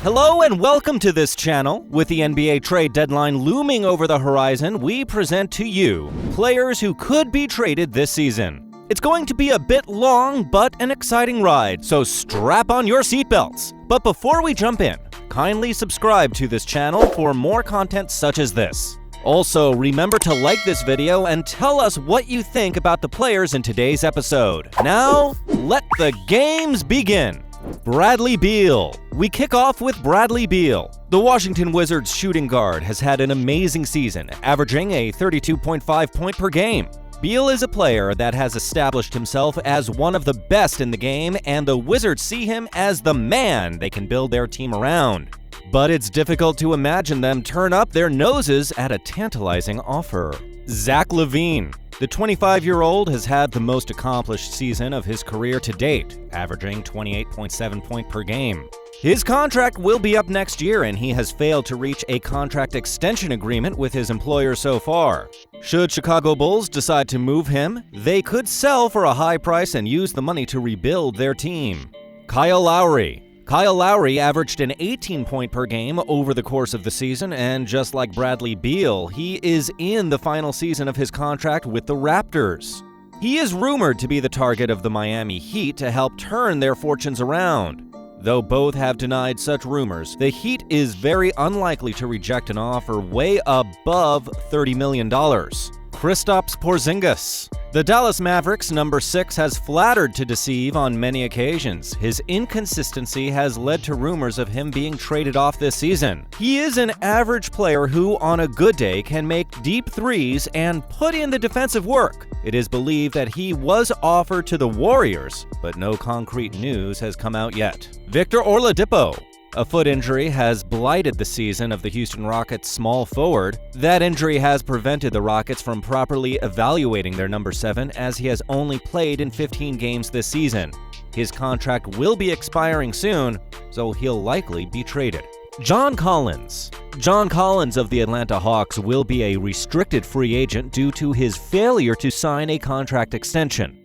Hello and welcome to this channel. With the NBA trade deadline looming over the horizon, we present to you players who could be traded this season. It's going to be a bit long, but an exciting ride, so strap on your seatbelts. But before we jump in, kindly subscribe to this channel for more content such as this. Also, remember to like this video and tell us what you think about the players in today's episode. Now, let the games begin. Bradley Beal. We kick off with Bradley Beal. The Washington Wizards shooting guard has had an amazing season, averaging a 32.5 point per game. Beal is a player that has established himself as one of the best in the game, and the Wizards see him as the man they can build their team around. But it's difficult to imagine them turn up their noses at a tantalizing offer. Zach LaVine. The 25-year-old has had the most accomplished season of his career to date, averaging 28.7 points per game. His contract will be up next year, and he has failed to reach a contract extension agreement with his employer so far. Should Chicago Bulls decide to move him, they could sell for a high price and use the money to rebuild their team. Kyle Lowry. Kyle Lowry averaged an 18 point per game over the course of the season, and just like Bradley Beal, he is in the final season of his contract with the Raptors. He is rumored to be the target of the Miami Heat to help turn their fortunes around. Though both have denied such rumors, the Heat is very unlikely to reject an offer way above $30 million. Kristaps Porzingis. The Dallas Mavericks number 6 has flattered to deceive on many occasions. His inconsistency has led to rumors of him being traded off this season. He is an average player who, on a good day, can make deep threes and put in the defensive work. It is believed that he was offered to the Warriors, but no concrete news has come out yet. Victor Oladipo. A foot injury has blighted the season of the Houston Rockets small forward. That injury has prevented the Rockets from properly evaluating their number 7, as he has only played in 15 games this season. His contract will be expiring soon, so he'll likely be traded. John Collins. John Collins of the Atlanta Hawks will be a restricted free agent due to his failure to sign a contract extension.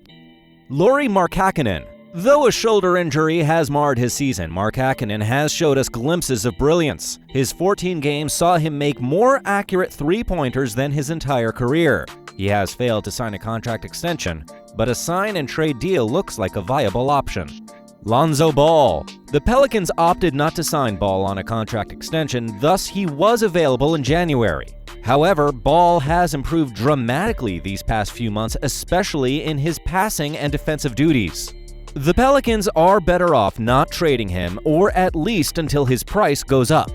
Lauri Markkanen. Though a shoulder injury has marred his season, Markkanen has showed us glimpses of brilliance. His 14 games saw him make more accurate three-pointers than his entire career. He has failed to sign a contract extension, but a sign-and-trade deal looks like a viable option. Lonzo Ball. The Pelicans opted not to sign Ball on a contract extension, thus he was available in January. However, Ball has improved dramatically these past few months, especially in his passing and defensive duties. The Pelicans are better off not trading him, or at least until his price goes up.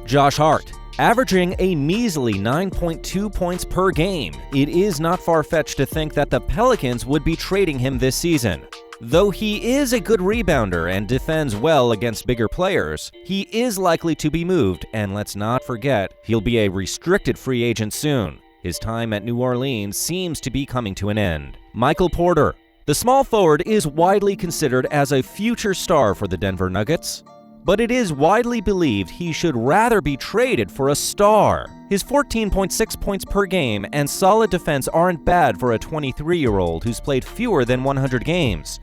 Josh Hart. Averaging a measly 9.2 points per game, it is not far-fetched to think that the Pelicans would be trading him this season. Though he is a good rebounder and defends well against bigger players, he is likely to be moved, and let's not forget, he'll be a restricted free agent soon. His time at New Orleans seems to be coming to an end. Michael Porter. The small forward is widely considered as a future star for the Denver Nuggets, but it is widely believed he should rather be traded for a star. His 14.6 points per game and solid defense aren't bad for a 23-year-old who's played fewer than 100 games.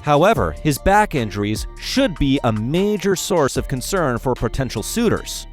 However, his back injuries should be a major source of concern for potential suitors.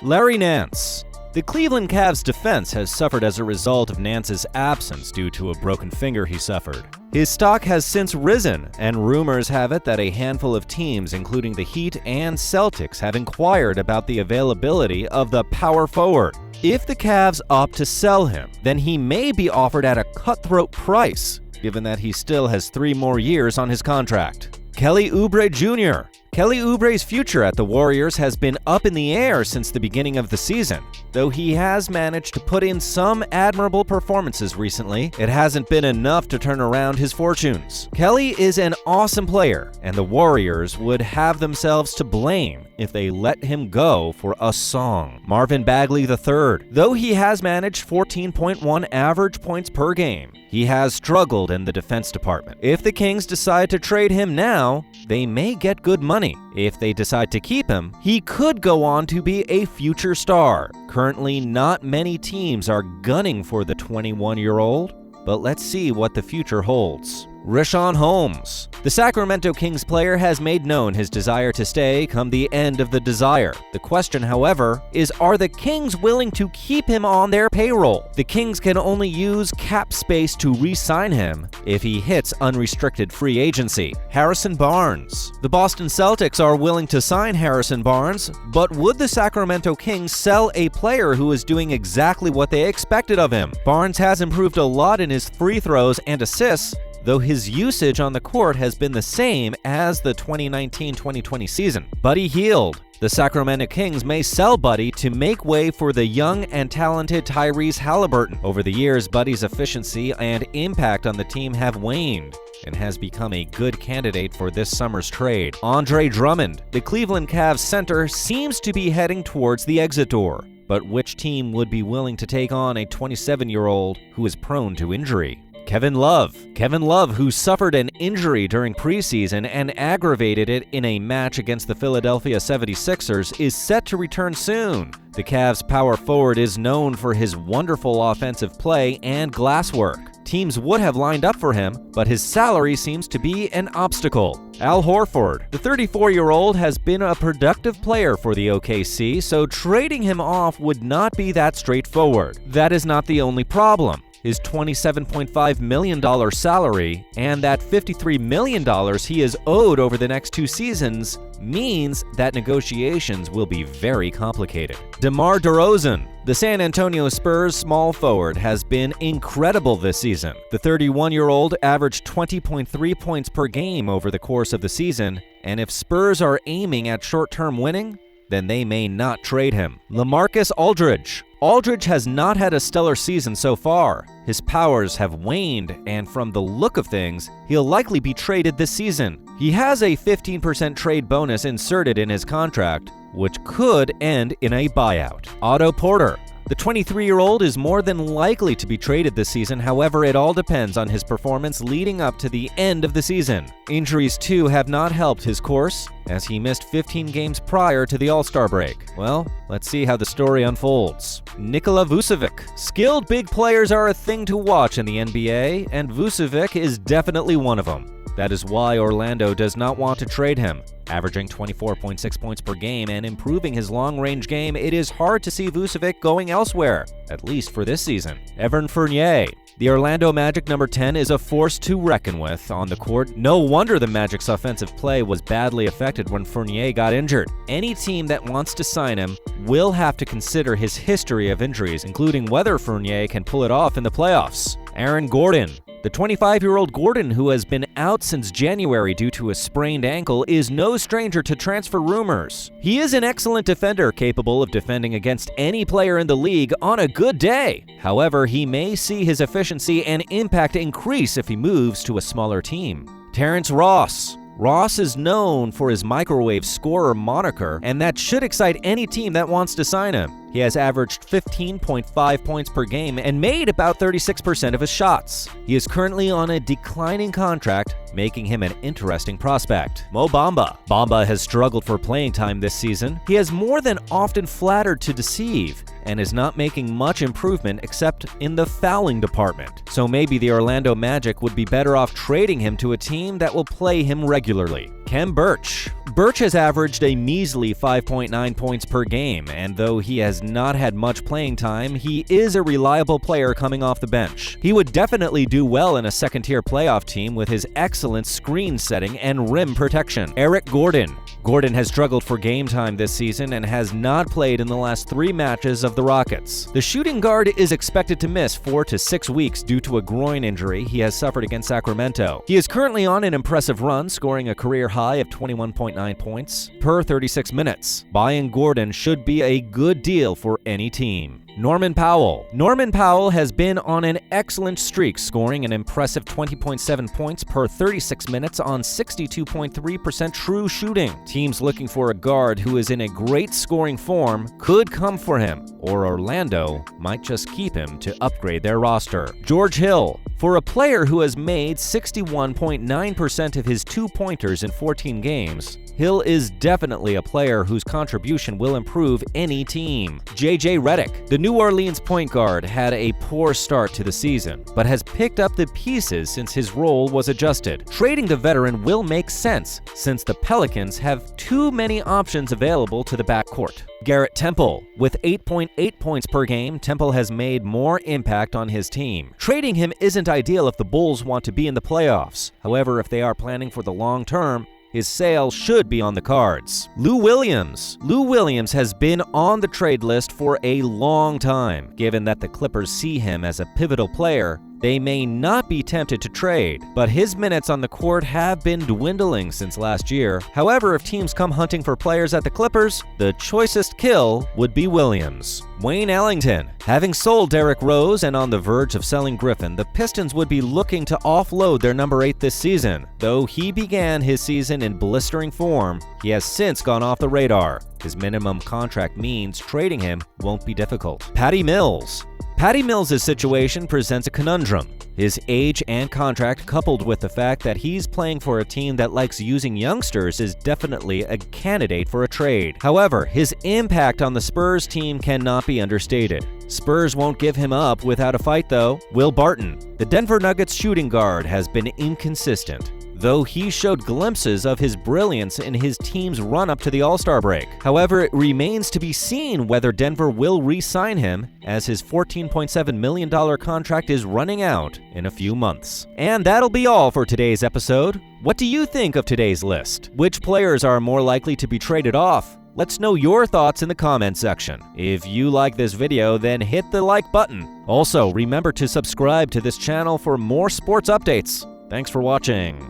Larry Nance. The Cleveland Cavs defense has suffered as a result of Nance's absence due to a broken finger he suffered. His stock has since risen, and rumors have it that a handful of teams, including the Heat and Celtics, have inquired about the availability of the power forward. If the Cavs opt to sell him, then he may be offered at a cutthroat price, given that he still has 3 more years on his contract. Kelly Oubre Jr. Kelly Oubre's future at the Warriors has been up in the air since the beginning of the season. Though he has managed to put in some admirable performances recently, it hasn't been enough to turn around his fortunes. Kelly is an awesome player, and the Warriors would have themselves to blame if they let him go for a song. Marvin Bagley III. Though he has managed 14.1 average points per game, he has struggled in the defense department. If the Kings decide to trade him now, they may get good money. If they decide to keep him, he could go on to be a future star. Currently, not many teams are gunning for the 21-year-old, but let's see what the future holds. Richaun Holmes. The Sacramento Kings player has made known his desire to stay come the end of the desire. The question, however, is are the Kings willing to keep him on their payroll? The Kings can only use cap space to re-sign him if he hits unrestricted free agency. Harrison Barnes. The Boston Celtics are willing to sign Harrison Barnes, but would the Sacramento Kings sell a player who is doing exactly what they expected of him? Barnes has improved a lot in his free throws and assists, though his usage on the court has been the same as the 2019-2020 season. Buddy Hield. The Sacramento Kings may sell Buddy to make way for the young and talented Tyrese Halliburton. Over the years, Buddy's efficiency and impact on the team have waned and has become a good candidate for this summer's trade. Andre Drummond. The Cleveland Cavs center seems to be heading towards the exit door. But which team would be willing to take on a 27-year-old who is prone to injury? Kevin Love. Kevin Love, who suffered an injury during preseason and aggravated it in a match against the Philadelphia 76ers, is set to return soon. The Cavs' power forward is known for his wonderful offensive play and glasswork. Teams would have lined up for him, but his salary seems to be an obstacle. Al Horford. The 34-year-old has been a productive player for the OKC, so trading him off would not be that straightforward. That is not the only problem. His $27.5 million salary and that $53 million he is owed over the next 2 seasons means that negotiations will be very complicated. DeMar DeRozan. The San Antonio Spurs small forward has been incredible this season. The 31-year-old averaged 20.3 points per game over the course of the season, and if Spurs are aiming at short-term winning, then they may not trade him. LaMarcus Aldridge. Aldridge has not had a stellar season so far. His powers have waned, and from the look of things, he'll likely be traded this season. He has a 15% trade bonus inserted in his contract, which could end in a buyout. Otto Porter. The 23-year-old is more than likely to be traded this season, however, it all depends on his performance leading up to the end of the season. Injuries, too, have not helped his course, as he missed 15 games prior to the All-Star break. Well, let's see how the story unfolds. Nikola Vucevic. Skilled big players are a thing to watch in the NBA, and Vucevic is definitely one of them. That is why Orlando does not want to trade him. Averaging 24.6 points per game and improving his long-range game, it is hard to see Vucevic going elsewhere, at least for this season. Evan Fournier. The Orlando Magic number 10 is a force to reckon with on the court. No wonder the Magic's offensive play was badly affected when Fournier got injured. Any team that wants to sign him will have to consider his history of injuries, including whether Fournier can pull it off in the playoffs. Aaron Gordon. The 25-year-old Gordon, who has been out since January due to a sprained ankle, is no stranger to transfer rumors. He is an excellent defender, capable of defending against any player in the league on a good day. However, he may see his efficiency and impact increase if he moves to a smaller team. Terrence Ross. Ross is known for his microwave scorer moniker, and that should excite any team that wants to sign him. He has averaged 15.5 points per game and made about 36% of his shots. He is currently on a declining contract, making him an interesting prospect. Mo Bamba. Bamba has struggled for playing time this season. He has more than often flattered to deceive and is not making much improvement except in the fouling department. So maybe the Orlando Magic would be better off trading him to a team that will play him regularly. Khem Birch. Birch has averaged a measly 5.9 points per game, and though he has not had much playing time, he is a reliable player coming off the bench. He would definitely do well in a second-tier playoff team with his excellent screen setting and rim protection. Eric Gordon. Gordon has struggled for game time this season and has not played in the last 3 matches of the Rockets. The shooting guard is expected to miss 4 to 6 weeks due to a groin injury he has suffered against Sacramento. He is currently on an impressive run, scoring a career high of 21.9 points per 36 minutes. Buying Gordon should be a good deal for any team. Norman Powell. Norman Powell has been on an excellent streak, scoring an impressive 20.7 points per 36 minutes on 62.3% true shooting. Teams looking for a guard who is in a great scoring form could come for him, or Orlando might just keep him to upgrade their roster. George Hill. For a player who has made 61.9% of his two-pointers in 14 games, Hill is definitely a player whose contribution will improve any team. J.J. Redick. The New Orleans point guard had a poor start to the season, but has picked up the pieces since his role was adjusted. Trading the veteran will make sense, since the Pelicans have too many options available to the backcourt. Garrett Temple. With 8.8 points per game, Temple has made more impact on his team. Trading him isn't ideal if the Bulls want to be in the playoffs. However, if they are planning for the long term, his sale should be on the cards. Lou Williams. Lou Williams has been on the trade list for a long time. Given that the Clippers see him as a pivotal player, they may not be tempted to trade, but his minutes on the court have been dwindling since last year. However, if teams come hunting for players at the Clippers, the choicest kill would be Williams. Wayne Ellington. Having sold Derrick Rose and on the verge of selling Griffin, the Pistons would be looking to offload their number 8 this season. Though he began his season in blistering form, he has since gone off the radar. His minimum contract means trading him won't be difficult. Patty Mills. Patty Mills' situation presents a conundrum. His age and contract, coupled with the fact that he's playing for a team that likes using youngsters, is definitely a candidate for a trade. However, his impact on the Spurs team cannot be understated. Spurs won't give him up without a fight, though. Will Barton. The Denver Nuggets shooting guard has been inconsistent, though he showed glimpses of his brilliance in his team's run-up to the All-Star break. However, it remains to be seen whether Denver will re-sign him, as his $14.7 million contract is running out in a few months. And that'll be all for today's episode. What do you think of today's list? Which players are more likely to be traded off? Let's know your thoughts in the comment section. If you like this video, then hit the like button. Also, remember to subscribe to this channel for more sports updates. Thanks for watching.